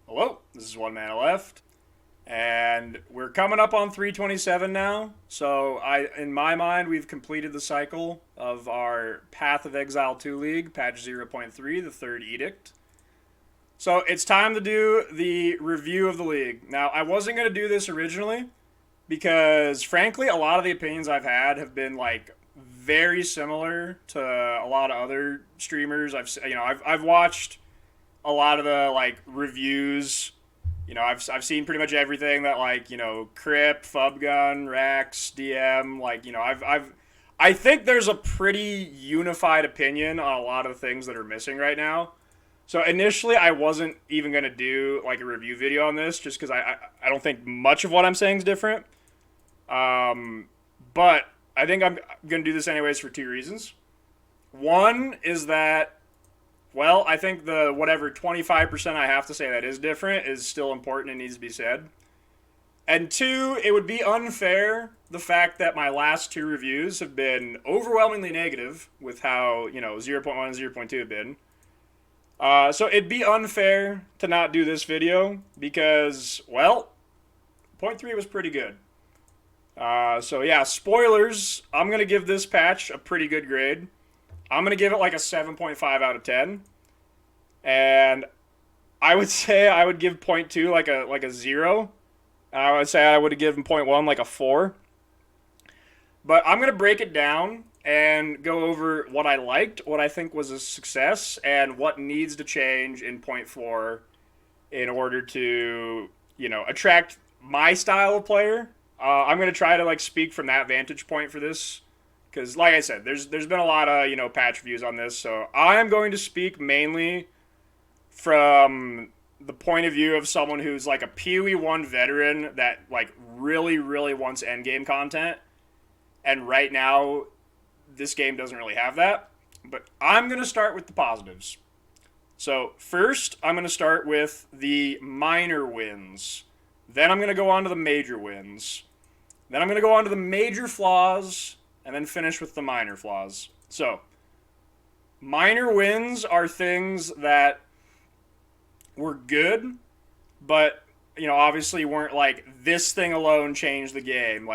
Hello, this is One Mana Left, and we're coming up on 327 now. So in my mind, we've completed the cycle of our Path of Exile 2 League, patch 0.3, the third edict. So it's time to do the review of the league. Now, I wasn't going to do this originally because, frankly, a lot of the opinions I've had have been like very similar to a lot of other streamers. I've watched a lot of the like reviews. I've seen pretty much everything that Crip, Fubgun, Rax, DM. I think there's a pretty unified opinion on a lot of the things that are missing right now. So initially, I wasn't even gonna do like a review video on this, just because I don't think much of what I'm saying is different. But I think I'm gonna do this anyways for two reasons. One is that, well, I think the whatever 25% I have to say that is different is still important and needs to be said. And two, it would be unfair the fact that my last two reviews have been overwhelmingly negative with how, 0.1 and 0.2 have been. So it'd be unfair to not do this video because, well, point 3 was pretty good. So yeah, spoilers, I'm going to give this patch a pretty good grade. I'm going to give it like a 7.5 out of 10. And I would say I would give point 2 like a 0. I would say I would have given point 1 like a 4. But I'm going to break it down and go over what I liked, what I think was a success, and what needs to change in point 4 in order to, attract my style of player. I'm going to try to like speak from that vantage point for this. Because, like I said, there's been a lot of, patch reviews on this. So I am going to speak mainly from the point of view of someone who's like a PoE1 veteran that like really, really wants endgame content. And right now, this game doesn't really have that. But I'm going to start with the positives. So first, I'm going to start with the minor wins. Then I'm going to go on to the major wins. Then I'm going to go on to the major flaws, and then finish with the minor flaws. So, minor wins are things that were good, but, obviously weren't like, this thing alone changed the game.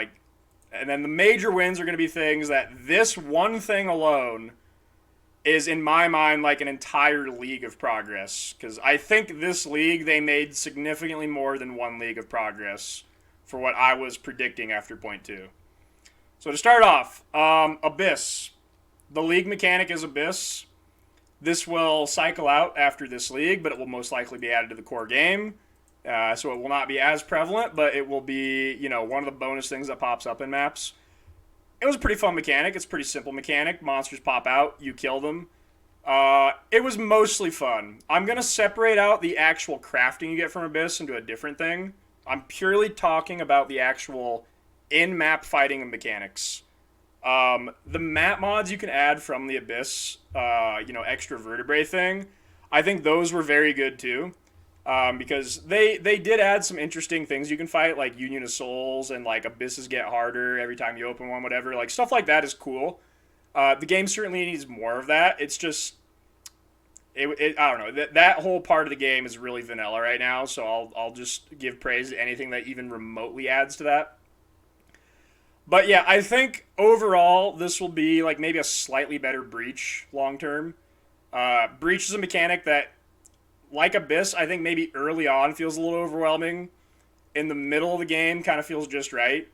And then the major wins are going to be things that this one thing alone is, in my mind, like an entire league of progress. Because I think this league, they made significantly more than one league of progress for what I was predicting after point 2. So to start off, Abyss. The league mechanic is Abyss. This will cycle out after this league, but it will most likely be added to the core game. So it will not be as prevalent, but it will be, one of the bonus things that pops up in maps. It was a pretty fun mechanic. It's a pretty simple mechanic. Monsters pop out, you kill them. It was mostly fun. I'm going to separate out the actual crafting you get from Abyss into a different thing. I'm purely talking about the actual in-map fighting and mechanics. The map mods you can add from the Abyss, extra vertebrae thing, I think those were very good too. Because they did add some interesting things you can fight, like Union of Souls and like Abysses get harder every time you open one, whatever. Like stuff like that is cool. The game certainly needs more of that. It's just, I don't know. That whole part of the game is really vanilla right now, so I'll just give praise to anything that even remotely adds to that. But yeah, I think overall this will be like maybe a slightly better Breach long term. Breach is a mechanic that, like Abyss, I think maybe early on feels a little overwhelming. In the middle of the game, kind of feels just right.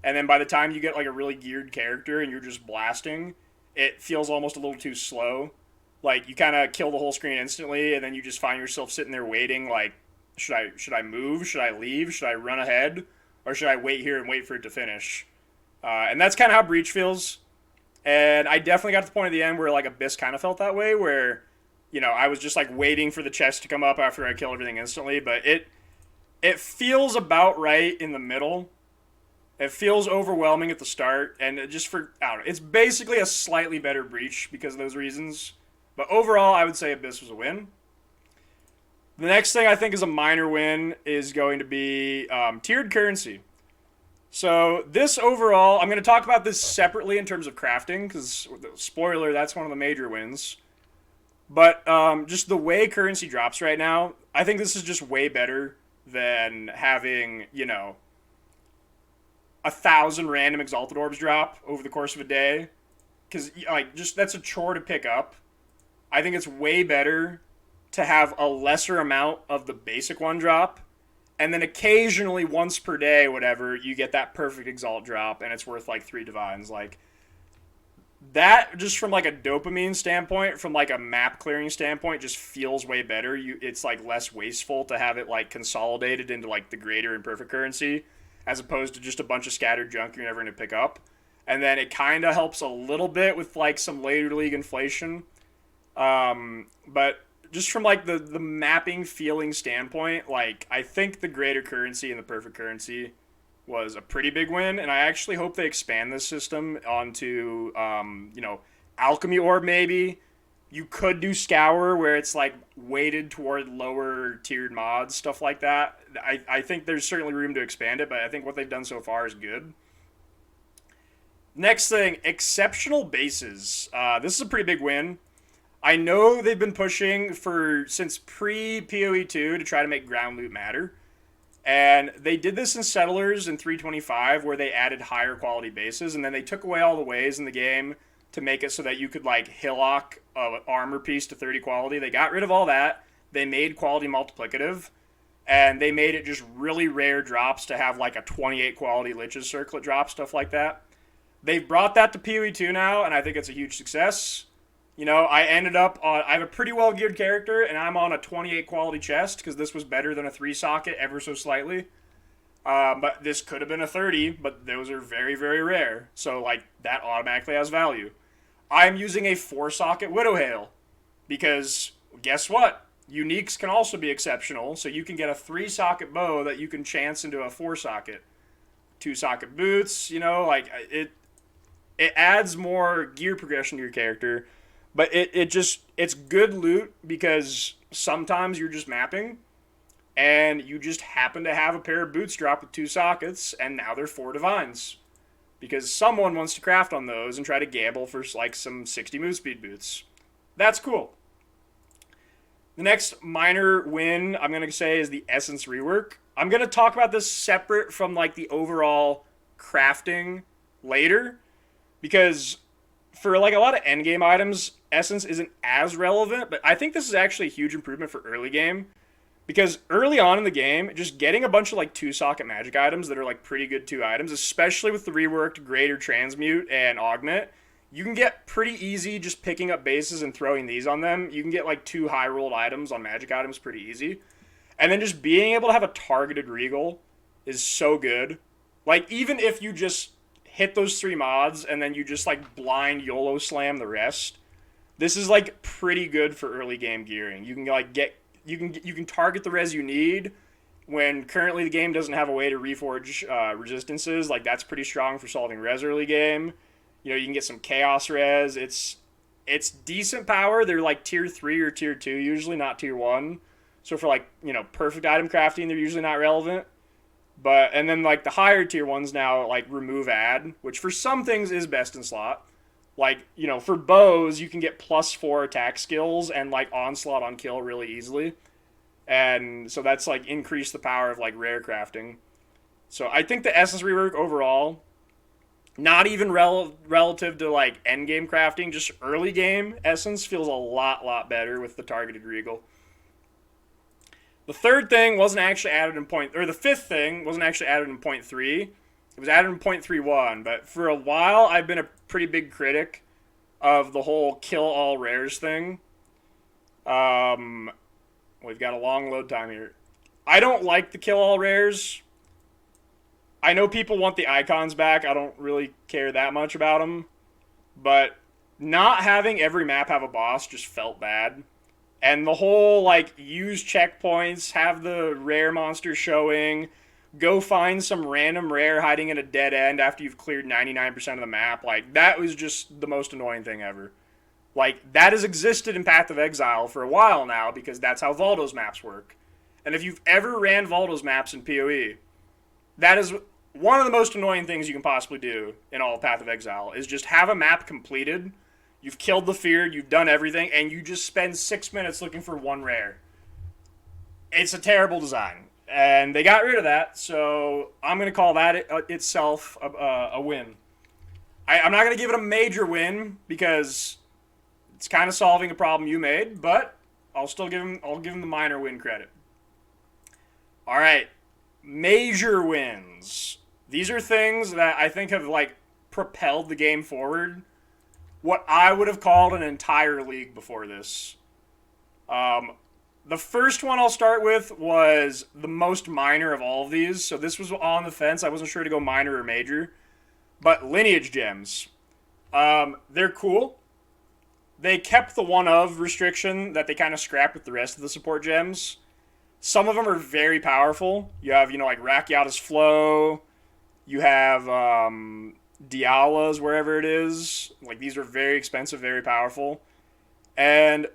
And then by the time you get like a really geared character and you're just blasting, it feels almost a little too slow. Like you kind of kill the whole screen instantly, and then you just find yourself sitting there waiting. Like, should I move? Should I leave? Should I run ahead? Or should I wait here and wait for it to finish? And that's kind of how Breach feels. And I definitely got to the point at the end where like Abyss kind of felt that way, where I was just like waiting for the chest to come up after I kill everything instantly. But it feels about right in the middle. It feels overwhelming at the start, and I don't know. It's basically a slightly better Breach because of those reasons. But overall, I would say Abyss was a win. The next thing I think is a minor win is going to be tiered currency. So this overall, I'm going to talk about this separately in terms of crafting, because, spoiler, that's one of the major wins. But just the way currency drops right now, I think this is just way better than having, 1,000 random exalted orbs drop over the course of a day. Because, like, just that's a chore to pick up. I think it's way better to have a lesser amount of the basic one drop. And then occasionally, once per day, whatever, you get that perfect exalt drop, and it's worth, like, 3 divines. Like, that, just from, like, a dopamine standpoint, from, like, a map clearing standpoint, just feels way better. It's, like, less wasteful to have it, like, consolidated into, like, the greater and perfect currency, as opposed to just a bunch of scattered junk you're never going to pick up. And then it kind of helps a little bit with, like, some later league inflation. But just from, like, the mapping feeling standpoint, like, I think the greater currency and the perfect currency was a pretty big win. And I actually hope they expand this system onto, Alchemy Orb maybe. You could do Scour, where it's, like, weighted toward lower tiered mods, stuff like that. I think there's certainly room to expand it, but I think what they've done so far is good. Next thing, exceptional bases. This is a pretty big win. I know they've been pushing since pre-PoE2 to try to make ground loot matter. And they did this in Settlers in 325, where they added higher quality bases, and then they took away all the ways in the game to make it so that you could, like, hillock an armor piece to 30 quality. They got rid of all that. They made quality multiplicative, and they made it just really rare drops to have, like, a 28 quality Lich's Circlet drop, stuff like that. They've brought that to PoE2 now, and I think it's a huge success. I have a pretty well geared character, and I'm on a 28 quality chest, because this was better than a 3 socket ever so slightly. But this could have been a 30, but those are very, very rare. So, like, that automatically has value. I'm using a 4 socket Widowhail, because guess what? Uniques can also be exceptional, so you can get a 3 socket bow that you can chance into a 4 socket. 2 socket boots, it adds more gear progression to your character, but it's good loot, because sometimes you're just mapping and you just happen to have a pair of boots drop with 2 sockets, and now they're 4 divines because someone wants to craft on those and try to gamble for, like, some 60 move speed boots. That's cool. The next minor win I'm going to say is the Essence rework. I'm going to talk about this separate from, like, the overall crafting later, because for, like, a lot of endgame items, Essence isn't as relevant, but I think this is actually a huge improvement for early game, because early on in the game, just getting a bunch of, like, 2 socket magic items that are, like, pretty good 2 items, especially with the reworked Greater Transmute and Augment, you can get pretty easy just picking up bases and throwing these on them. You can get, like, 2 high rolled items on magic items pretty easy. And then just being able to have a targeted Regal is so good. Like, even if you just hit those 3 mods and then you just, like, blind YOLO slam the rest, this is, like, pretty good for early game gearing. You can, like, you can target the res you need when currently the game doesn't have a way to reforge resistances. Like, that's pretty strong for solving res early game. You can get some chaos res. It's decent power. They're, like, tier 3 or tier 2 usually, not tier 1. So for, like, perfect item crafting, they're usually not relevant. And then, like, the higher tier ones now, like, remove add, which for some things is best in slot. Like, for bows, you can get +4 attack skills and, like, onslaught on kill really easily. And so that's, like, increase the power of, like, rare crafting. So I think the Essence rework overall, not even relative to, like, endgame crafting, just early game Essence feels a lot better with the targeted Regal. The third thing wasn't actually added in the fifth thing wasn't actually added in 0.3. It was added in 0.31, but for a while I've been a pretty big critic of the whole kill all rares thing. We've got a long load time here. I don't like the kill all rares. I know people want the icons back. I don't really care that much about them. But not having every map have a boss just felt bad. And the whole, like, use checkpoints, have the rare monster showing, go find some random rare hiding in a dead end after you've cleared 99% of the map, like, that was just the most annoying thing ever. Like, that has existed in Path of Exile for a while now, because that's how Valdo's maps work. And if you've ever ran Valdo's maps in PoE, that is one of the most annoying things you can possibly do in all of Path of Exile, is just have a map completed. You've killed the feared, you've done everything, and you just spend 6 minutes looking for one rare. It's a terrible design, and they got rid of that. So I'm gonna call that itself a win. I'm not gonna give it a major win because it's kind of solving a problem you made, but I'll still give him. I'll give him the minor win credit. All right, major wins. These are things that I think have like propelled the game forward. What I would have called an entire league before this. Um, the first one I'll start with was the most minor of all of these. So this was on the fence. I wasn't sure to go minor or major. But lineage gems. They're cool. They kept the one of restriction that they kind of scrapped with the rest of the support gems. Some of them are very powerful. You have, like Rakiata's Flow. You have Diala's wherever it is. Like, these are very expensive, very powerful. And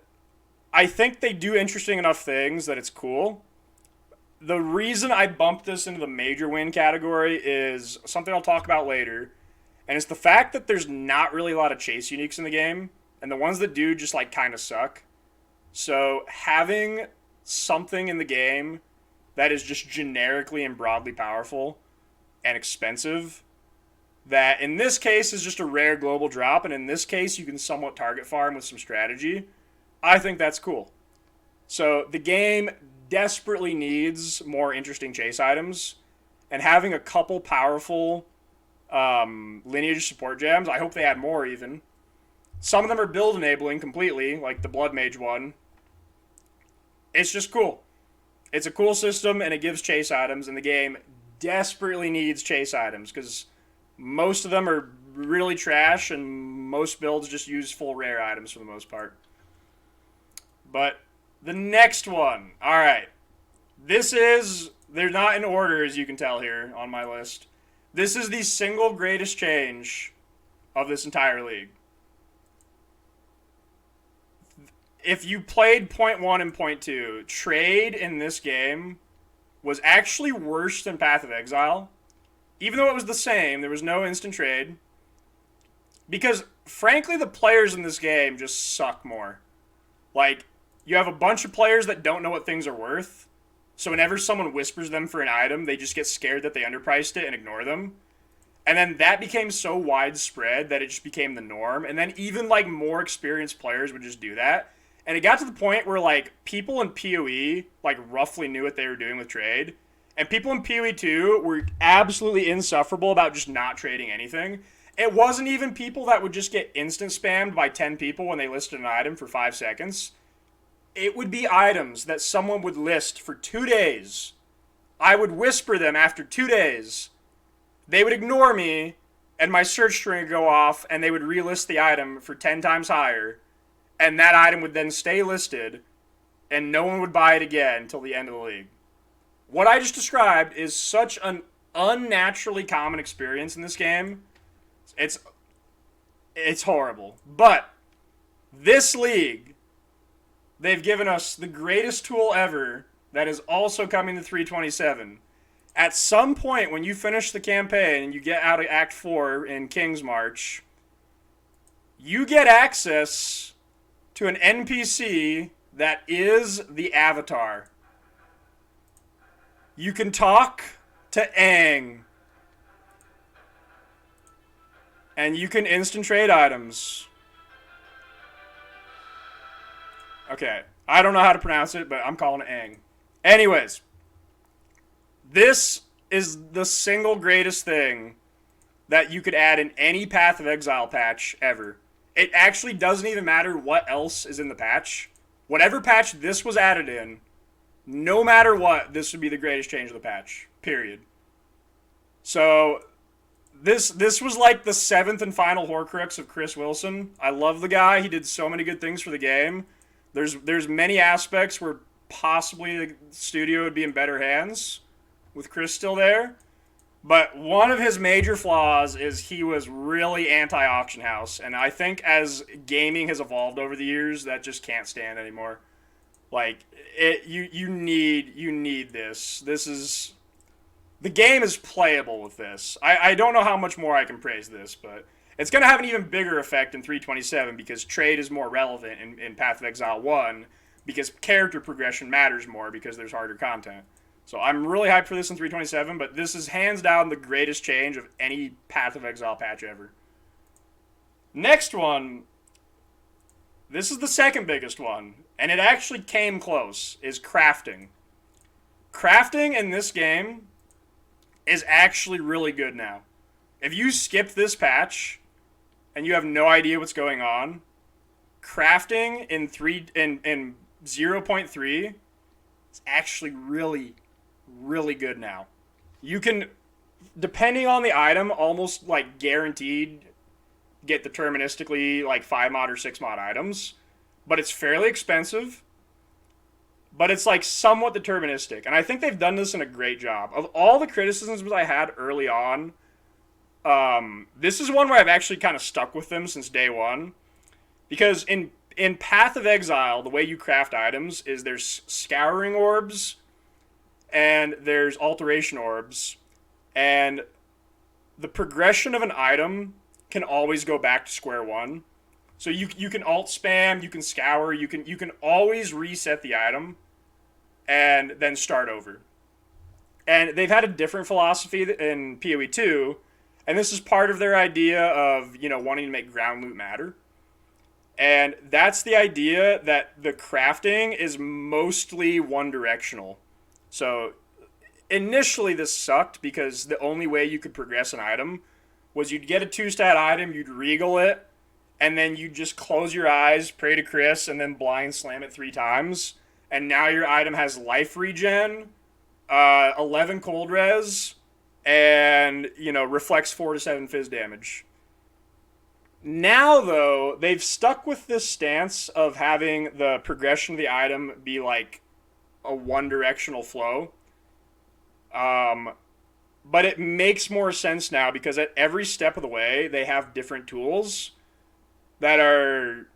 I think they do interesting enough things that it's cool. The reason I bumped this into the major win category is something I'll talk about later. And it's the fact that there's not really a lot of chase uniques in the game. And the ones that do just, like, kind of suck. So having something in the game that is just generically and broadly powerful and expensive, that in this case is just a rare global drop, and in this case you can somewhat target farm with some strategy, I think that's cool. So the game desperately needs more interesting chase items, and having a couple powerful lineage support gems, I hope they add more even. Some of them are build enabling completely, like the Blood Mage one. It's just cool. It's a cool system, and it gives chase items, and the game desperately needs chase items, because most of them are really trash, and most builds just use full rare items for the most part. But the next one, alright. They're not in order, as you can tell here on my list. This is the single greatest change of this entire league. If you played point 1 and point 2, trade in this game was actually worse than Path of Exile. Even though it was the same, there was no instant trade. Because, frankly, the players in this game just suck more. Like, you have a bunch of players that don't know what things are worth. So whenever someone whispers them for an item, they just get scared that they underpriced it and ignore them. And then that became so widespread that it just became the norm. And then even, like, more experienced players would just do that. And it got to the point where, like, people in PoE, like, roughly knew what they were doing with trade. And people in PoE2 were absolutely insufferable about just not trading anything. It wasn't even people that would just get instant spammed by 10 people when they listed an item for 5 seconds. It would be items that someone would list for 2 days. I would whisper them after 2 days. They would ignore me, and my search string would go off, and they would relist the item for 10 times higher. And that item would then stay listed, and no one would buy it again until the end of the league. What I just described is such an unnaturally common experience in this game. It's horrible. But this league, they've given us the greatest tool ever that is also coming to 327. At some point when you finish the campaign and you get out of Act 4 in King's March, you get access to an NPC that is the Avatar. You can talk to Aang. And you can instant trade items. Okay, I don't know how to pronounce it, but I'm calling it Aang. Anyways, this is the single greatest thing that you could add in any Path of Exile patch ever. It actually doesn't even matter what else is in the patch. Whatever patch this was added in, no matter what, this would be the greatest change of the patch. Period. So, this was like the 7th and final Horcrux of Chris Wilson. I love the guy. He did so many good things for the game. There's many aspects where possibly the studio would be in better hands with Chris still there. But one of his major flaws is he was really anti-auction house, and I think as gaming has evolved over the years, that just can't stand anymore. Like, you need this. The game is playable with this. I don't know how much more I can praise this, but it's going to have an even bigger effect in 327 because trade is more relevant in Path of Exile 1, because character progression matters more because there's harder content. So I'm really hyped for this in 327, but this is hands down the greatest change of any Path of Exile patch ever. Next one, this is the second biggest one, and it actually came close, is crafting. Crafting in this game is actually really good now. If you skip this patch and you have no idea what's going on, crafting in 0.3 is actually really, really good now. You can, depending on the item, almost like guaranteed get deterministically like 5 mod or 6 mod items, but it's fairly expensive, but it's like somewhat deterministic, and I think they've done this in a great job. Of all the criticisms I had early on, this is one where I've actually kind of stuck with them since day one, because in Path of Exile, the way you craft items is there's scouring orbs and there's alteration orbs, and the progression of an item can always go back to square one. So you can alt spam, you can scour, you can always reset the item and then start over. And they've had a different philosophy in PoE2, and this is part of their idea of, wanting to make ground loot matter. And that's the idea that the crafting is mostly one directional. So initially this sucked because the only way you could progress an item was you'd get a 2-stat item, you'd regal it, and then you'd just close your eyes, pray to Chris, and then blind slam it 3 times. And now your item has life regen, 11 cold res, and, reflects 4 to 7 fizz damage. Now, though, they've stuck with this stance of having the progression of the item be like a one-directional flow. But it makes more sense now because at every step of the way, they have different tools that are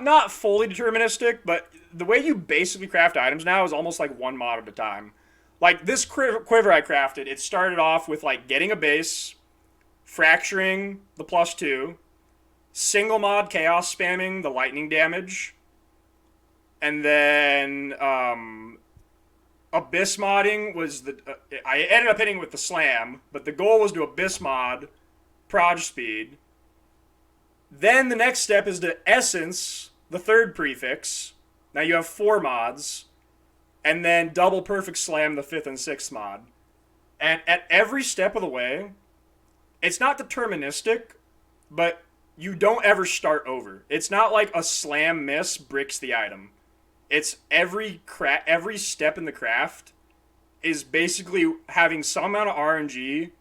not fully deterministic, but the way you basically craft items now is almost like one mod at a time. Like this quiver I crafted, it started off with like getting a base, fracturing the +2, single mod chaos spamming the lightning damage, and then abyss modding was I ended up hitting with the slam, but the goal was to abyss mod proj speed. Then the next step is to essence the third prefix. Now you have 4 mods, and then double perfect slam the 5th and 6th mod. And at every step of the way, it's not deterministic, but you don't ever start over. It's not like a slam miss bricks the item. It's every step in the craft is basically having some amount of RNG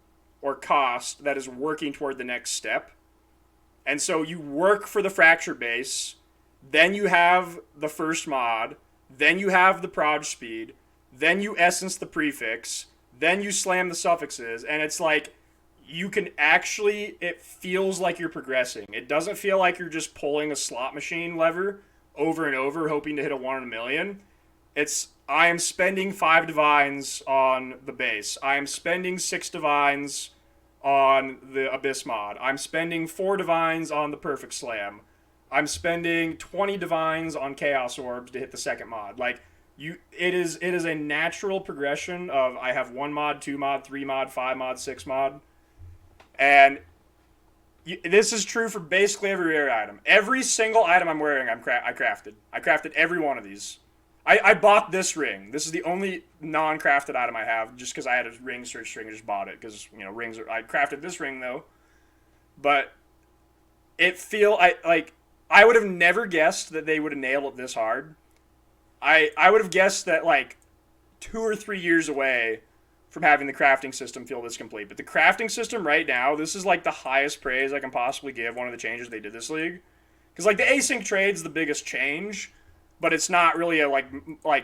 or cost that is working toward the next step. And so you work for the fracture base, then you have the first mod, then you have the proj speed, then you essence the prefix, then you slam the suffixes, and it's like you can actually, it feels like you're progressing. It doesn't feel like you're just pulling a slot machine lever over and over hoping to hit a 1 in a million. It's, I am spending 5 divines on the base. I am spending 6 divines on the abyss mod. I'm spending 4 divines on the perfect slam. I'm spending 20 divines on chaos orbs to hit the second mod. Like, it is a natural progression of I have 1 mod, 2 mod, 3 mod, 5 mod, 6 mod. And this is true for basically every rare item. Every single item I'm wearing, I crafted. I crafted every one of these. I bought this ring. This is the only non-crafted item I have, just because I had a ring search string and just bought it, because, rings are... I crafted this ring, though. But I would have never guessed that they would have nailed it this hard. I would have guessed that, 2 or 3 years away from having the crafting system feel this complete. But the crafting system right now, this is, the highest praise I can possibly give one of the changes they did this league. Because, the async trade's the biggest change, but it's not really a,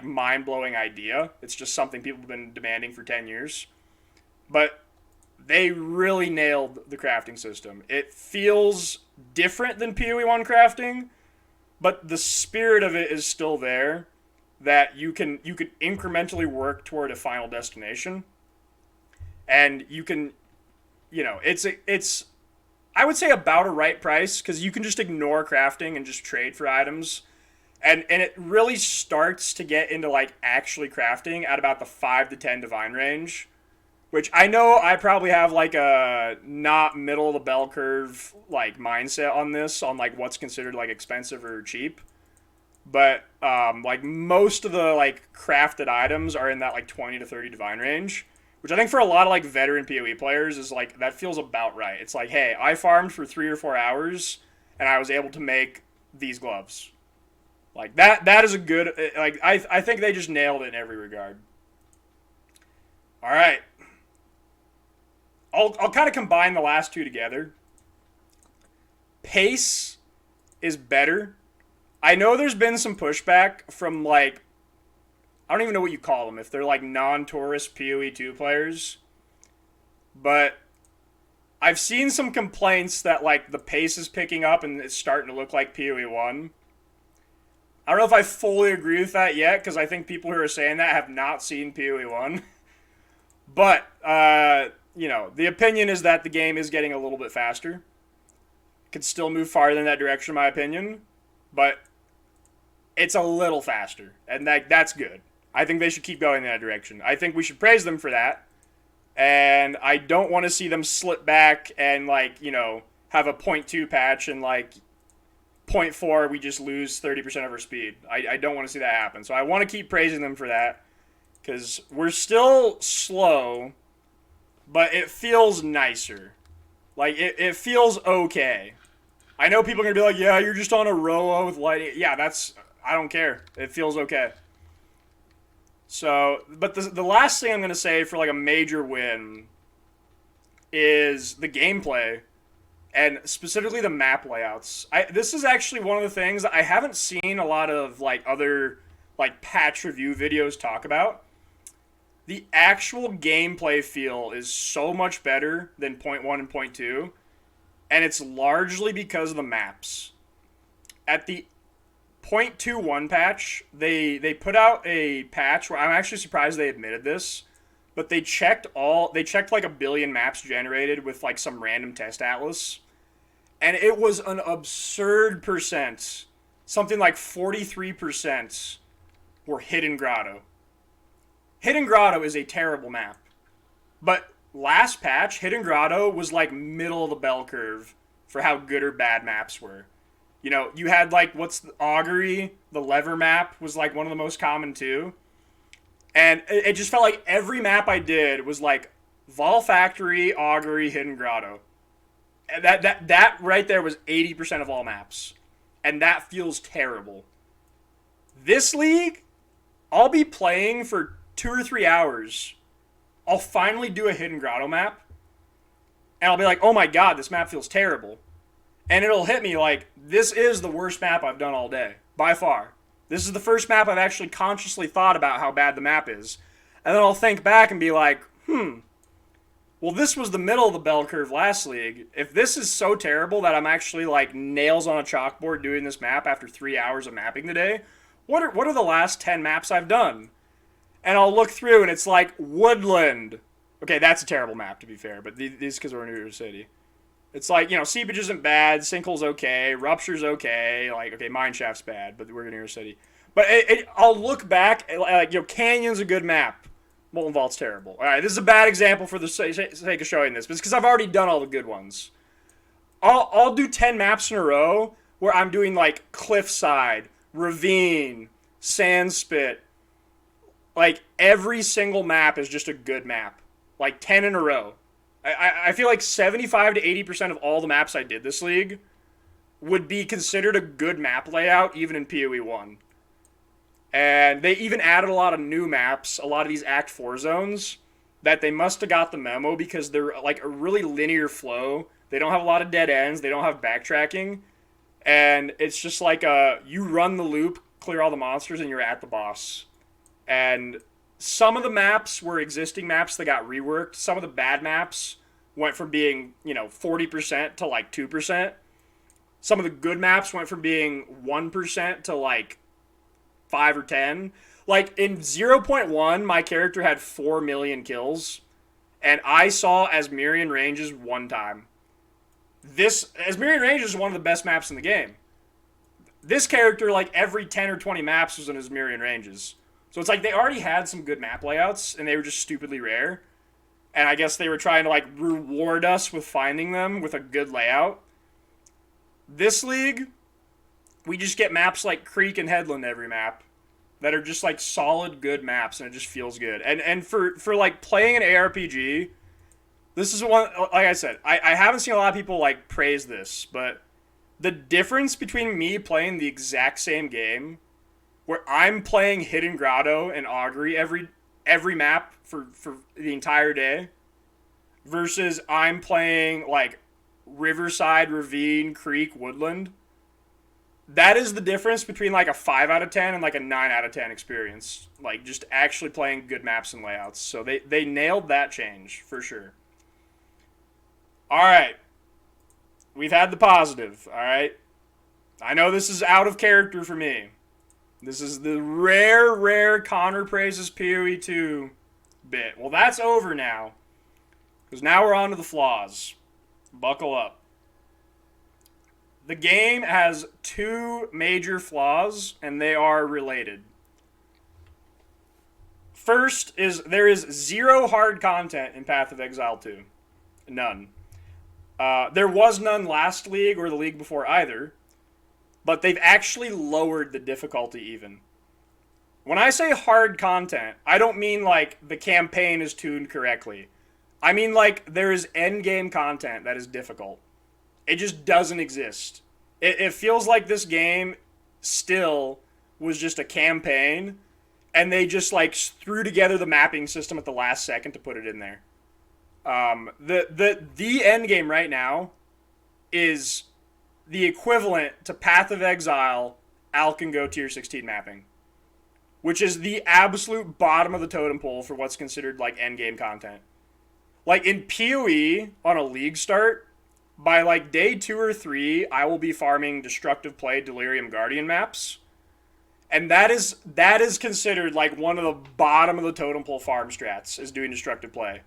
mind-blowing idea. It's just something people have been demanding for 10 years. But they really nailed the crafting system. It feels different than PoE1 crafting, but the spirit of it is still there, that you can incrementally work toward a final destination. And you can, it's I would say about a right price, because you can just ignore crafting and just trade for items. And it really starts to get into like actually crafting at about the 5 to 10 divine range, which I know I probably have like a not middle of the bell curve like mindset on this, on like what's considered like expensive or cheap. But like most of the like crafted items are in that like 20 to 30 divine range, which I think for a lot of like veteran PoE players is like that feels about right. It's like, hey, I farmed for 3 or 4 hours and I was able to make these gloves. Like that is a good, like I think they just nailed it in every regard. All right. I'll kind of combine the last two together. Pace is better. I know there's been some pushback from like, I don't even know what you call them, if they're like non-tourist PoE2 players. But I've seen some complaints that like the pace is picking up and it's starting to look like PoE1. I don't know if I fully agree with that yet, because I think people who are saying that have not seen PoE1. But, the opinion is that the game is getting a little bit faster. It could still move farther in that direction, in my opinion. But it's a little faster, and that's good. I think they should keep going in that direction. I think we should praise them for that. And I don't want to see them slip back and, have a 0.2 patch and, 0.4, we just lose 30% of our speed. I don't want to see that happen. So I want to keep praising them for that, because we're still slow, but it feels nicer. It feels okay. I know people are going to be like, yeah, you're just on a row with lighting. Yeah, I don't care. It feels okay. So, but the last thing I'm going to say for a major win is the gameplay, and specifically the map layouts. This is actually one of the things that I haven't seen a lot of other patch review videos talk about. The actual gameplay feel is so much better than 0.1 and 0.2, and it's largely because of the maps. At the 0.21 patch, they put out a patch where I'm actually surprised they admitted this, but they checked like a billion maps generated with some random test atlas, and it was an absurd percent. Something like 43% were Hidden Grotto. Hidden Grotto is a terrible map, but last patch, Hidden Grotto was middle of the bell curve for how good or bad maps were. You had what's the Augury, the lever map was one of the most common too. And it just felt like every map I did was Vol Factory, Augury, Hidden Grotto. And that right there was 80% of all maps. And that feels terrible. This league, I'll be playing for 2 or 3 hours. I'll finally do a Hidden Grotto map. And I'll be like, oh my god, this map feels terrible. And it'll hit me this is the worst map I've done all day. By far. This is the first map I've actually consciously thought about how bad the map is. And then I'll think back and be like, well, this was the middle of the bell curve last league. If this is so terrible that I'm actually nails on a chalkboard doing this map after 3 hours of mapping today, what are the last 10 maps I've done? And I'll look through and it's Woodland. Okay, that's a terrible map to be fair, but these because we're in New York City. It's Seepage isn't bad, Sinkhole's okay, Rupture's okay, okay, Mineshaft's bad, but we're in New York City. But I'll look back, Canyon's a good map. Molten Vault's terrible. Alright, this is a bad example for the sake of showing this, but it's because I've already done all the good ones. I'll do 10 maps in a row where I'm doing Cliffside, Ravine, Sandspit. Every single map is just a good map. 10 in a row. I feel 75 to 80% of all the maps I did this league would be considered a good map layout, even in PoE1. And they even added a lot of new maps, a lot of these Act 4 zones, that they must have got the memo because they're a really linear flow. They don't have a lot of dead ends. They don't have backtracking. And it's just you run the loop, clear all the monsters, and you're at the boss. And some of the maps were existing maps that got reworked. Some of the bad maps went from being, 40% to 2%. Some of the good maps went from being 1% to 5 or 10. In 0.1, my character had 4 million kills, and I saw Asmirian Ranges one time. Asmirian Ranges is one of the best maps in the game. This character, like, every 10 or 20 maps was in his Mirian ranges. So it's like they already had some good map layouts, and they were just stupidly rare. And I guess they were trying to, like, reward us with finding them with a good layout. This league, we just get maps like Creek and Headland every map that are just, like, solid, good maps, and it just feels good. And for like, playing an ARPG, this is one, like I said, I haven't seen a lot of people, like, praise this, but the difference between me playing the exact same game, where I'm playing Hidden Grotto and Augury every map for the entire day, versus I'm playing, like, Riverside, Ravine, Creek, Woodland. That is the difference between, like, a 5 out of 10 and, like, a 9 out of 10 experience. Like, just actually playing good maps and layouts. So they nailed that change, for sure. Alright. We've had the positive, alright? I know this is out of character for me. This is the rare Connor praises PoE2 bit. Well, that's over now. Because now we're on to the flaws. Buckle up. The game has 2 major flaws, and they are related. First is there is 0 hard content in Path of Exile 2. None. There was none last league or the league before either, but they've actually lowered the difficulty even. When I say hard content, I don't mean like the campaign is tuned correctly. I mean like there is endgame content that is difficult. It just doesn't exist. It feels like this game still was just a campaign, and they just like threw together the mapping system at the last second to put it in there. The end game right now is the equivalent to Path of Exile Alkengo Tier 16 mapping, which is the absolute bottom of the totem pole for what's considered like end game content. Like in PoE on a league start, by like day 2 or 3, I will be farming Destructive Play Delirium Guardian maps. And that is considered like one of the bottom of the totem pole farm strats, is doing Destructive Play.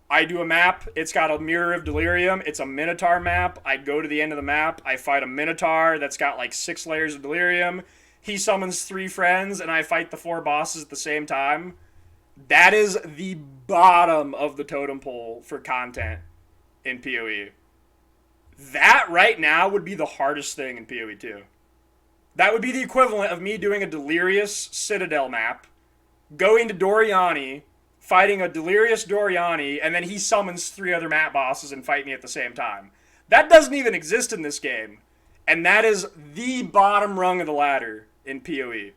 I do a map, it's got a Mirror of Delirium, it's a Minotaur map, I go to the end of the map, I fight a Minotaur that's got like 6 layers of Delirium, he summons 3 friends, and I fight the 4 bosses at the same time. That is the bottom of the totem pole for content in PoE. That right now would be the hardest thing in PoE 2. That would be the equivalent of me doing a Delirious Citadel map, going to Doriani, fighting a Delirious Doriani, and then he summons 3 other map bosses and fight me at the same time. That doesn't even exist in this game. And that is the bottom rung of the ladder in PoE.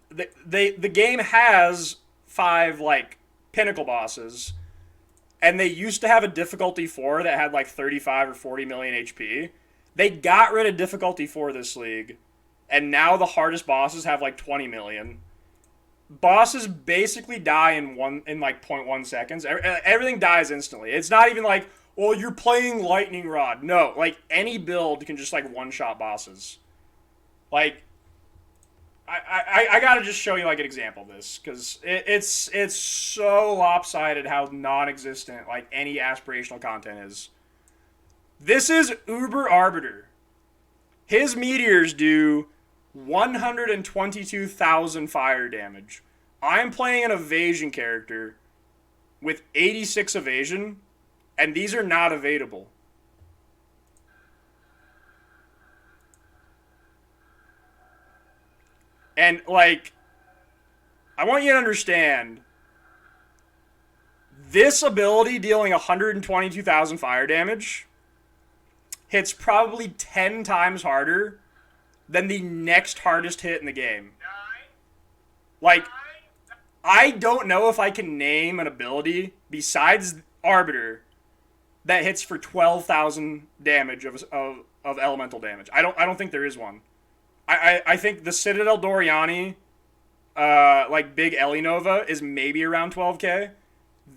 The game has 5, like, pinnacle bosses, and they used to have a difficulty 4 that had, like, 35 or 40 million HP. They got rid of difficulty 4 this league, and now the hardest bosses have, like, 20 million. Bosses basically die in like 0.1 seconds. Everything dies instantly. It's not even like, well, you're playing Lightning Rod. No, like any build can just like one-shot bosses. Like, I gotta just show you like an example of this, because it's so lopsided how non-existent like any aspirational content is. This is Uber Arbiter. His meteors do 122,000 fire damage. I'm playing an evasion character with 86 evasion, and these are not evadable. And, like, I want you to understand, this ability dealing 122,000 fire damage hits probably 10 times harder than the next hardest hit in the game. Like, I don't know if I can name an ability besides Arbiter that hits for 12,000 damage of elemental damage. I don't think there is one. I think the Citadel Doriani, like big Ellie Nova, is maybe around 12k.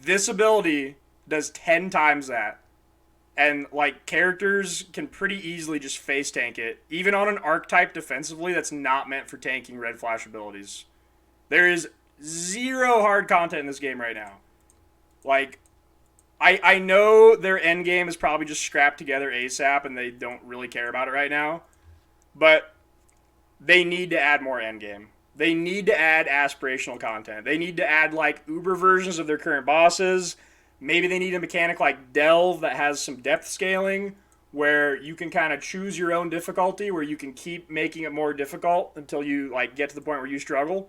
This ability does 10 times that. And, like, characters can pretty easily just face tank it, even on an archetype defensively that's not meant for tanking red flash abilities. There is 0 hard content in this game right now. Like, I know their endgame is probably just scrapped together ASAP and they don't really care about it right now. but they need to add more endgame. They need to add aspirational content. They need to add like uber versions of their current bosses. Maybe they need a mechanic like Delve that has some depth scaling where you can kind of choose your own difficulty, where you can keep making it more difficult until you like get to the point where you struggle.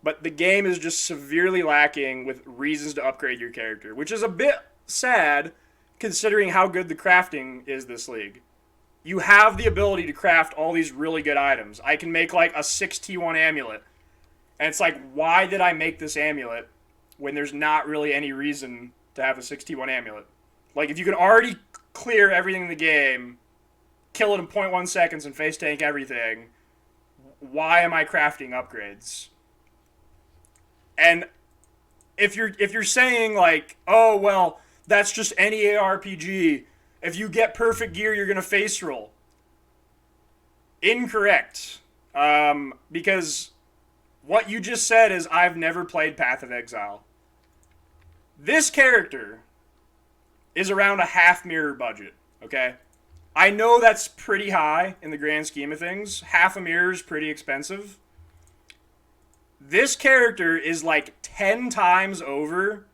But the game is just severely lacking with reasons to upgrade your character, which is a bit sad considering how good the crafting is this league. You have the ability to craft all these really good items. I can make like a 6T1 amulet. And it's like, why did I make this amulet when there's not really any reason to have a 6T1 amulet? Like, if you can already clear everything in the game, kill it in 0.1 seconds and face tank everything, why am I crafting upgrades? And if you're saying like, oh well, that's just any ARPG. If you get perfect gear, you're gonna face roll. Incorrect. Because what you just said is I've never played Path of Exile. This character is around a half mirror budget. Okay, I know that's pretty high in the grand scheme of things. Half a mirror is pretty expensive. This character is like 10 times over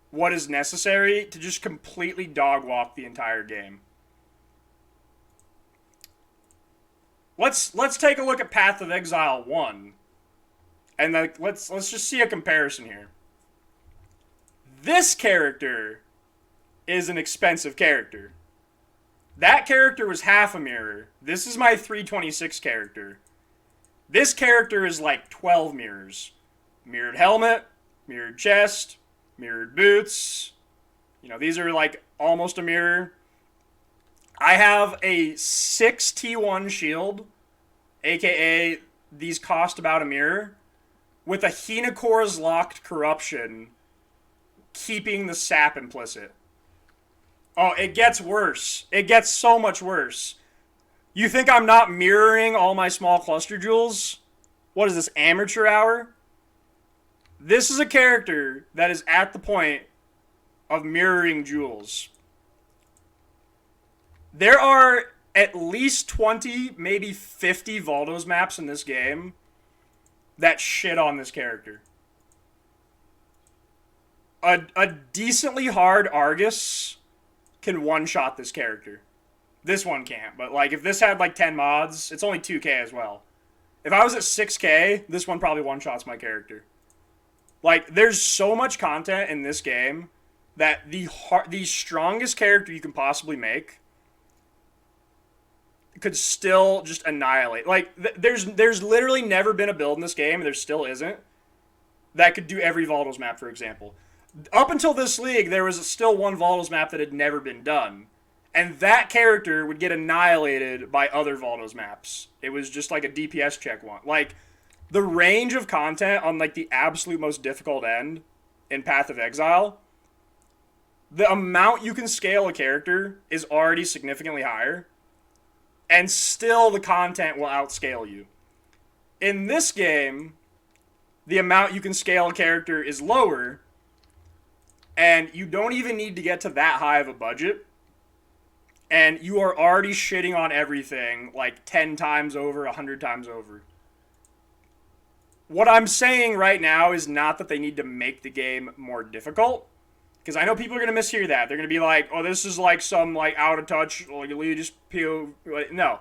what is necessary to just completely dog walk the entire game. Let's take a look at Path of Exile 1. And like let's just see a comparison here. This character is an expensive character. That character was half a mirror. This is my 326 character. This character is like 12 mirrors. Mirrored helmet, mirrored chest, mirrored boots. You know, these are like almost a mirror. I have a 6T1 shield, aka these cost about a mirror, with a Hinacor's locked corruption, keeping the sap implicit. Oh, it gets worse. It gets so much worse. You think I'm not mirroring all my small cluster jewels? What is this, amateur hour? This is a character that is at the point of mirroring jewels. There are at least 20, maybe 50 Valdos maps in this game that shit on this character. A decently hard Argus can one-shot this character. This one can't, but like if this had like 10 mods, it's only 2k as well. If I was at 6k, this one probably one-shots my character. Like, there's so much content in this game that the strongest character you can possibly make could still just annihilate. Like, there's literally never been a build in this game, and there still isn't, that could do every Valdos map, for example. Up until this league, there was still one Valdos map that had never been done. And that character would get annihilated by other Valdos maps. It was just like a DPS check one. Like, the range of content on like the absolute most difficult end in Path of Exile, the amount you can scale a character is already significantly higher. And still the content will outscale you. In this game, the amount you can scale a character is lower. And you don't even need to get to that high of a budget. And you are already shitting on everything like 10 times over, 100 times over. What I'm saying right now is not that they need to make the game more difficult. Because I know people are going to mishear that. They're going to be like, oh, this is like some like out of touch, like just PO. No.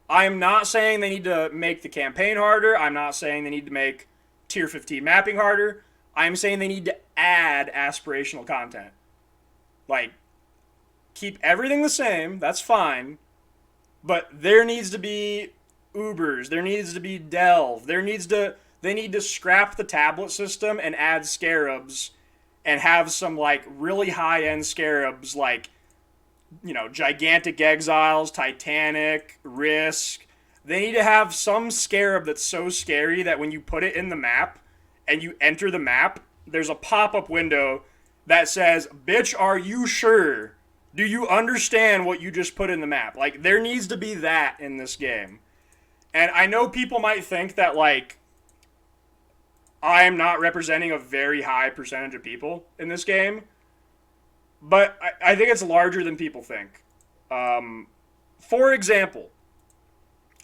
I'm not saying they need to make the campaign harder. I'm not saying they need to make tier 15 mapping harder. I'm saying they need to add aspirational content. Like, keep everything the same, that's fine, but there needs to be Ubers, there needs to be Delve, they need to scrap the tablet system and add scarabs and have some like really high-end scarabs like, you know, Gigantic Exiles, Titanic, Risk. They need to have some scarab that's so scary that when you put it in the map and you enter the map, there's a pop-up window that says, bitch, are you sure? Do you understand what you just put in the map? Like, there needs to be that in this game. And I know people might think that, like, I'm not representing a very high percentage of people in this game. But I think it's larger than people think. For example,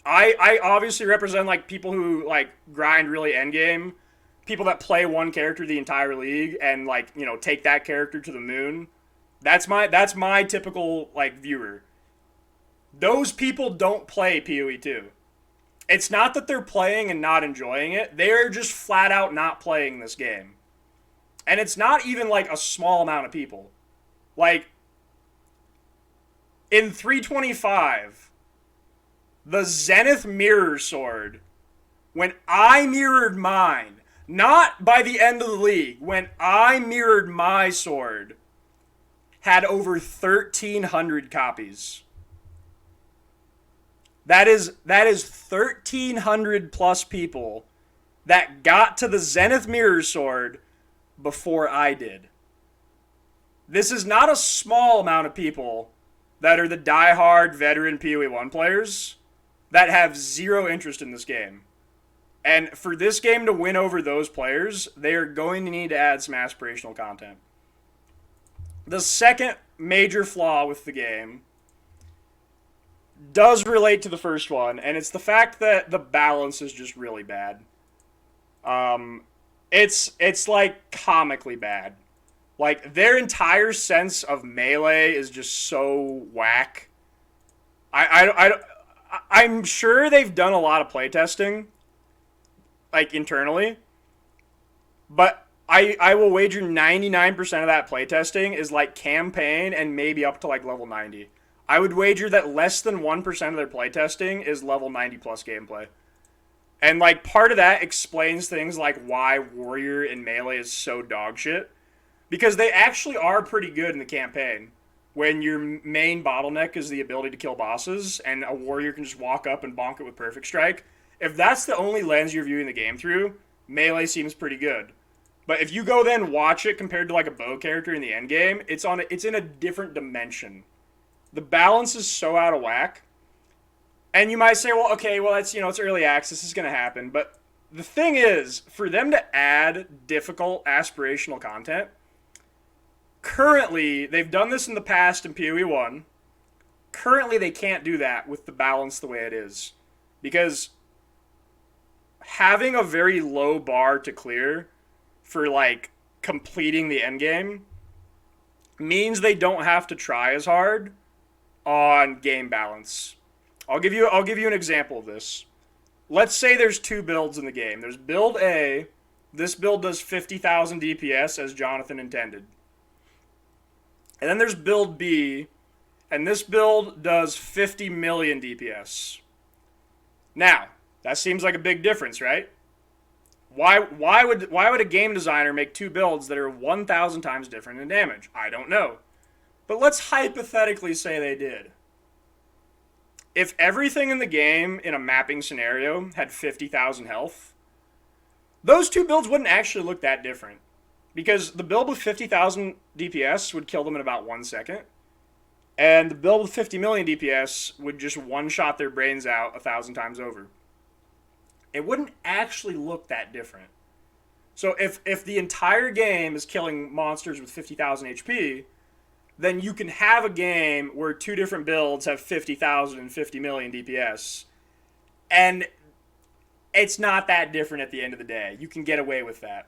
I obviously represent like people who like grind really endgame, people that play one character the entire league and like take that character to the moon. That's my typical like viewer. Those people don't play PoE2. It's not that they're playing and not enjoying it. They're just flat out not playing this game. And it's not even like a small amount of people. Like in 325, the Zenith Mirror Sword, when I mirrored mine, not by the end of the league, when I mirrored my sword, had over 1,300 copies. That is 1,300 plus people that got to the Zenith Mirror Sword before I did. This is not a small amount of people that are the diehard veteran PoE1 players that have zero interest in this game. And for this game to win over those players, they are going to need to add some aspirational content. The second major flaw with the game does relate to the first one, and it's the fact that the balance is just really bad. It's like comically bad. Like their sense of melee is just so whack. I'm sure they've done a lot of playtesting, like internally, but I will wager 99% of that playtesting is like campaign and maybe up to like level 90. I would wager that less than 1% of their playtesting is level 90 plus gameplay. And like part of that explains things like why Warrior and Melee is so dog shit. Because they actually are pretty good in the campaign. When your main bottleneck is the ability to kill bosses and a Warrior can just walk up and bonk it with Perfect Strike. If that's the only lens you're viewing the game through, Melee seems pretty good. But if you go then watch it compared to like a bow character in the end game, it's in a different dimension. The balance is so out of whack. And you might say, well, okay, well, it's early access, this is going to happen. But the thing is, for them to add difficult aspirational content, currently, they've done this in the past in PoE1. Currently, they can't do that with the balance the way it is. Because having a very low bar to clear for, like, completing the endgame means they don't have to try as hard on game balance. I'll give you an example of this. Let's say there's two builds in the game. There's build A. This build does 50,000 DPS as Jonathan intended. And then there's build B, and this build does 50 million DPS. Now, that seems like a big difference, right? Why would a game designer make two builds that are 1,000 times different in damage? I don't know. But let's hypothetically say they did. If everything in the game in a mapping scenario had 50,000 health, those two builds wouldn't actually look that different. Because the build with 50,000 DPS would kill them in about 1 second. And the build with 50 million DPS would just one-shot their brains out 1,000 times over. It wouldn't actually look that different. So if the entire game is killing monsters with 50,000 HP, then you can have a game where two different builds have 50,000 and 50 million DPS. And it's not that different at the end of the day. You can get away with that.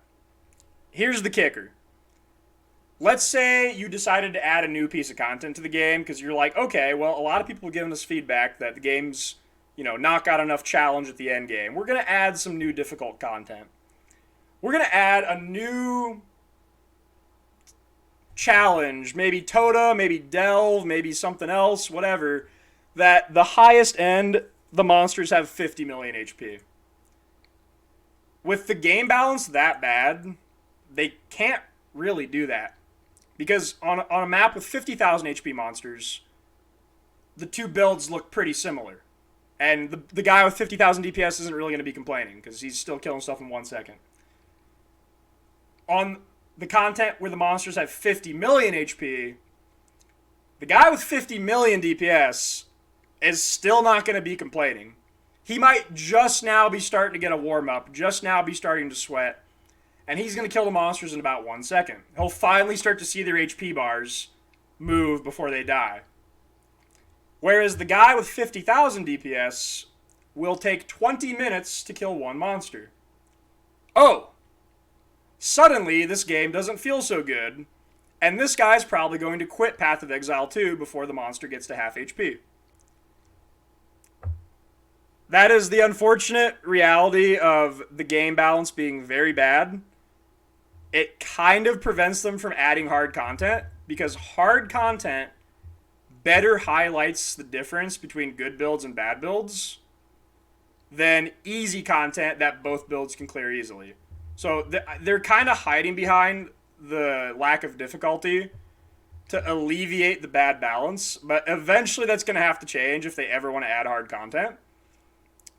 Here's the kicker. Let's say you decided to add a new piece of content to the game because you're like, okay, well, a lot of people have given us feedback that the game's, not got enough challenge at the end game. We're going to add some new difficult content. We're going to add a new challenge, maybe Toda, maybe Delve, maybe something else, whatever, that the highest end, the monsters have 50 million HP. With the game balance that bad, they can't really do that. Because on a map with 50,000 HP monsters, the two builds look pretty similar. And the guy with 50,000 DPS isn't really going to be complaining, because he's still killing stuff in 1 second. On the content where the monsters have 50 million HP, the guy with 50 million DPS is still not going to be complaining. He might just now be starting to get a warm-up, just now be starting to sweat, and he's going to kill the monsters in about 1 second. He'll finally start to see their HP bars move before they die. Whereas the guy with 50,000 DPS will take 20 minutes to kill one monster. Oh, suddenly this game doesn't feel so good, and this guy's probably going to quit Path of Exile 2 before the monster gets to half HP. That is the unfortunate reality of the game balance being very bad. It kind of prevents them from adding hard content, because hard content better highlights the difference between good builds and bad builds than easy content that both builds can clear easily. So they're kind of hiding behind the lack of difficulty to alleviate the bad balance, but eventually that's going to have to change if they ever want to add hard content.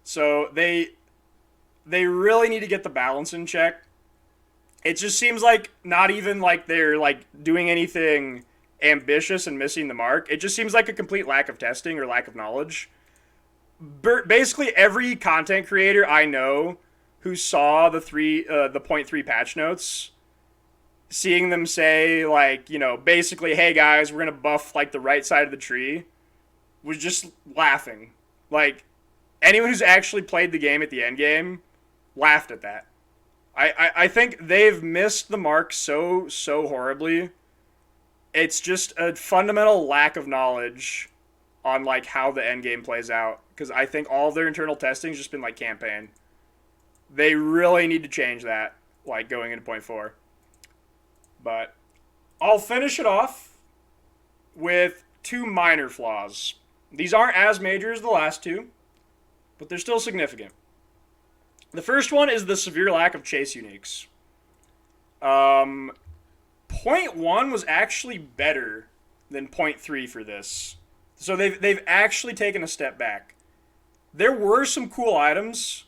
So they really need to get the balance in check. It just seems like not even like they're like doing anything ambitious and missing the mark. It just seems like a complete lack of testing or lack of knowledge. Basically every content creator I know who saw the 0.3 patch notes, seeing them say like, you know, basically, hey guys, we're gonna buff like the right side of the tree, was just laughing. Like, anyone who's actually played the game at the end game laughed at that. I think they've missed the mark so horribly. It's just a fundamental lack of knowledge on like how the end game plays out, because I think all of their internal testing's just been like campaign. They really need to change that, like going into 0.4. But I'll finish it off with two minor flaws. These aren't as major as the last two, but they're still significant. The first one is the severe lack of chase uniques. 0.1 was actually better than 0.3 for this. So they've actually taken a step back. There were some cool items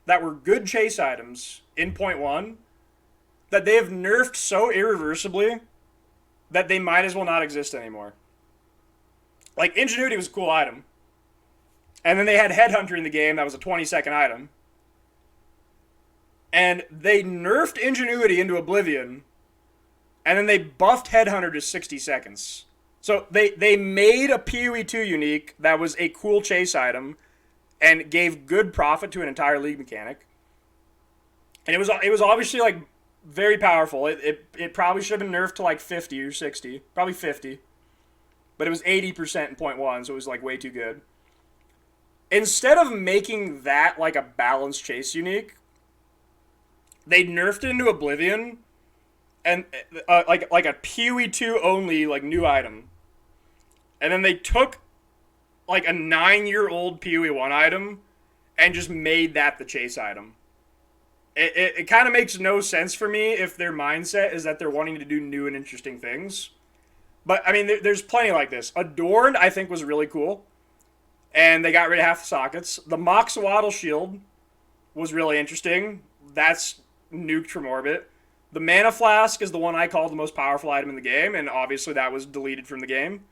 that were good chase items in 0.1 that they have nerfed so irreversibly that they might as well not exist anymore. Like, Ingenuity was a cool item. And then they had Headhunter in the game that was a 20-second item. And they nerfed Ingenuity into oblivion, and then they buffed Headhunter to 60 seconds. So they made a PoE2 unique that was a cool chase item and gave good profit to an entire league mechanic. And it was obviously like very powerful. It probably should have been nerfed to like 50 or 60, probably 50. But it was 80% in 0.1, so it was like way too good. Instead of making that like a balanced chase unique, they nerfed it into oblivion, and like a PoE2 only like new item. And then they took like a 9-year-old PoE1 item and just made that the chase item. It kind of makes no sense for me if their mindset is that they're wanting to do new and interesting things. But, I mean, there's plenty like this. Adorned, I think, was really cool. And they got rid of half the sockets. The Moxawaddle Shield was really interesting. That's nuked from orbit. The Mana Flask is the one I call the most powerful item in the game, and obviously that was deleted from the game.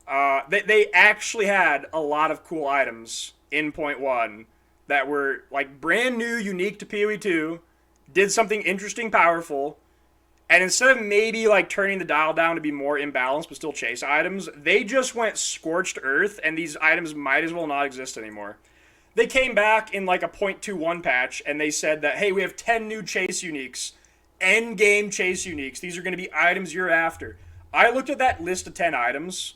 They actually had a lot of cool items in 0.1 that were like brand new, unique to PoE2, did something interesting, powerful, and instead of maybe like turning the dial down to be more imbalanced but still chase items, they just went scorched earth, and these items might as well not exist anymore. They came back in like a 0.21 patch, and they said that, hey, we have 10 new chase uniques, end game chase uniques. These are going to be items you're after. I looked at that list of 10 items.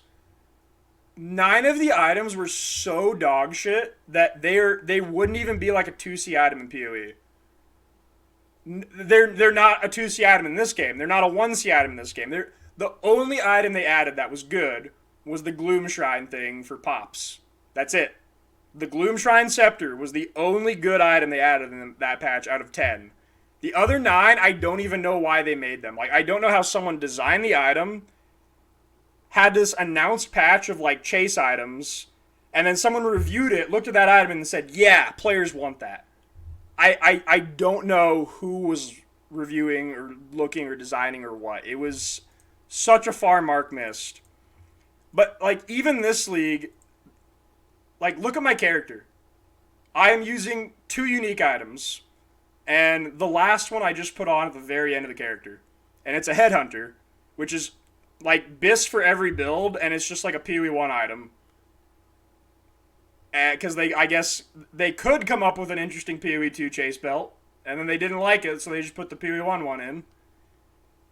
9 of the items were so dog shit that they wouldn't even be like a 2C item in PoE. They're not a 2C item in this game. They're not a 1C item in this game. The only item they added that was good was the Gloom Shrine thing for pops. That's it. The Gloom Shrine Scepter was the only good item they added in that patch out of 10. The other 9, I don't even know why they made them. Like, I don't know how someone designed the item, had this announced patch of, like, chase items, and then someone reviewed it, looked at that item, and said, yeah, players want that. I don't know who was reviewing or looking or designing or what. It was such a far mark missed. But, like, even this league, like, look at my character. I am using 2 unique items, and the last one I just put on at the very end of the character. And it's a Headhunter, which is, like, BIS for every build, and it's just like a PoE1 item. because I guess they could come up with an interesting PoE2 chase belt, and then they didn't like it, so they just put the PoE1 one in.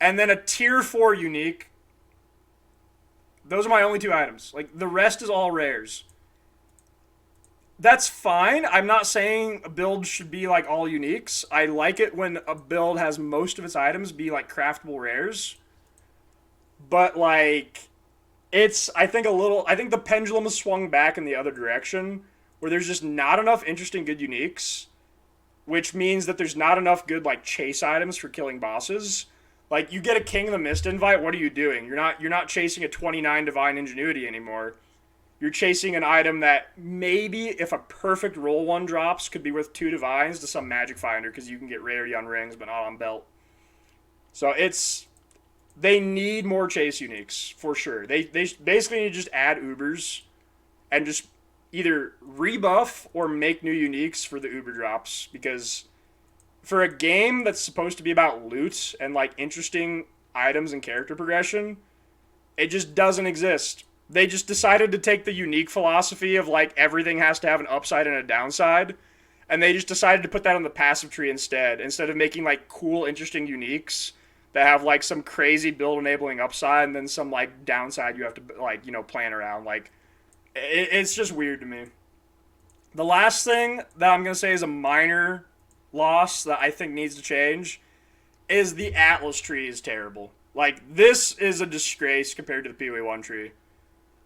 And then a tier 4 unique. Those are my only 2 items. Like, the rest is all rares. That's fine. I'm not saying a build should be like all uniques. I like it when a build has most of its items be like craftable rares. But like, I think the pendulum has swung back in the other direction, where there's just not enough interesting good uniques, which means that there's not enough good like chase items for killing bosses. Like, you get a King of the Mist invite, what are you doing? You're not chasing a 29 divine ingenuity anymore. You're chasing an item that maybe, if a perfect roll one drops, could be worth 2 divines to some magic finder, because you can get rarity on rings but not on belt. So they need more chase uniques for sure. They basically need to just add Ubers and just either rebuff or make new uniques for the Uber drops, because for a game that's supposed to be about loot and like interesting items and character progression, it just doesn't exist. They just decided to take the unique philosophy of like everything has to have an upside and a downside, and they just decided to put that on the passive tree instead of making like cool, interesting uniques that have like some crazy build enabling upside and then some like downside you have to like, plan around. Like, it's just weird to me. The last thing that I'm gonna say is a minor loss that I think needs to change is the Atlas tree is terrible. Like, this is a disgrace compared to the PoE1 tree.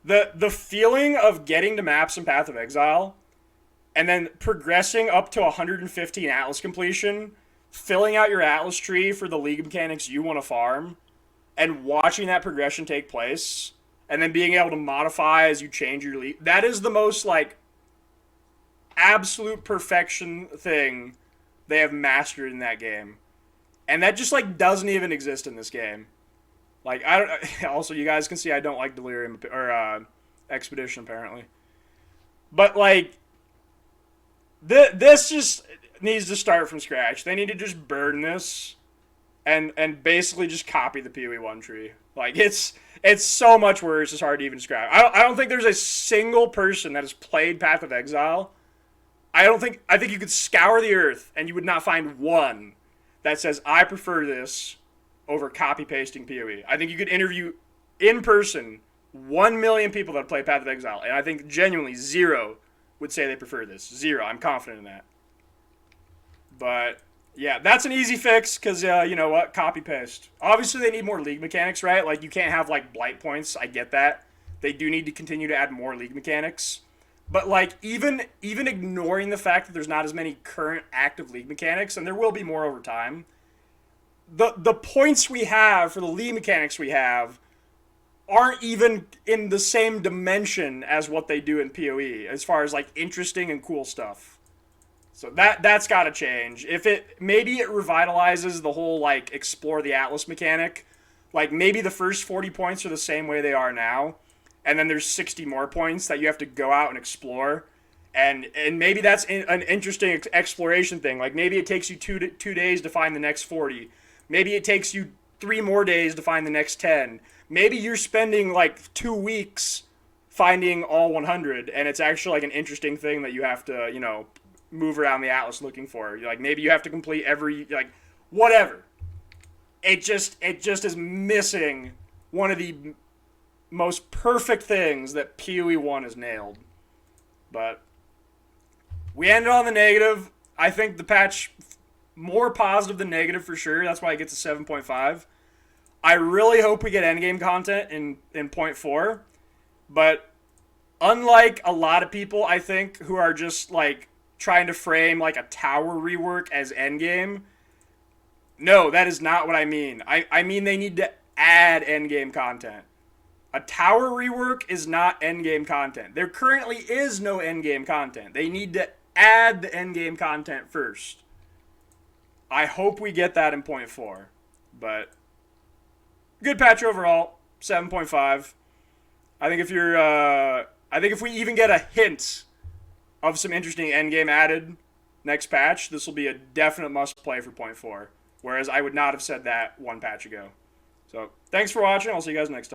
The feeling of getting to maps in Path of Exile and then progressing up to 115 Atlas completion, filling out your Atlas tree for the league mechanics you want to farm, and watching that progression take place, and then being able to modify as you change your league, that is the most like absolute perfection thing they have mastered in that game. And that just like doesn't even exist in this game. Like, I don't. Also, you guys can see I don't like Delirium or Expedition apparently. But like, this just needs to start from scratch. They need to just burn this, and basically just copy the PoE1 tree. Like, it's so much worse. It's hard to even describe. I don't think there's a single person that has played Path of Exile. I think you could scour the earth and you would not find one that says I prefer this over copy-pasting PoE. I think you could interview in person 1 million people that play Path of Exile, and I think genuinely 0 would say they prefer this. 0. I'm confident in that. But, yeah, that's an easy fix, because, you know what? Copy-paste. Obviously, they need more league mechanics, right? Like, you can't have, like, blight points. I get that. They do need to continue to add more league mechanics. But, like, even ignoring the fact that there's not as many current active league mechanics, and there will be more over time, the points we have for the league mechanics we have aren't even in the same dimension as what they do in PoE, as far as, like, interesting and cool stuff. So that's got to change. Maybe it revitalizes the whole, like, explore the Atlas mechanic. Like, maybe the first 40 points are the same way they are now, and then there's 60 more points that you have to go out and explore. And maybe that's an interesting exploration thing. Like, maybe it takes you two days to find the next 40. Maybe it takes you 3 more days to find the next 10. Maybe you're spending, like, 2 weeks finding all 100, and it's actually, like, an interesting thing that you have to, you know, move around the Atlas looking for. Like, maybe you have to complete every, like, whatever. It just is missing one of the most perfect things that PoE1 has nailed. But we ended on the negative. I think the patch more positive than negative for sure. That's why it gets a 7.5. I really hope we get endgame content in 0.4. But unlike a lot of people, I think, who are just like trying to frame like a tower rework as endgame, no, that is not what I mean. I mean they need to add endgame content. A tower rework is not endgame content. There currently is no endgame content. They need to add the endgame content first. I hope we get that in 0.4. But good patch overall, 7.5. I think if we even get a hint of some interesting endgame added next patch, this will be a definite must play for 0.4. Whereas I would not have said that one patch ago. So thanks for watching. I'll see you guys next time.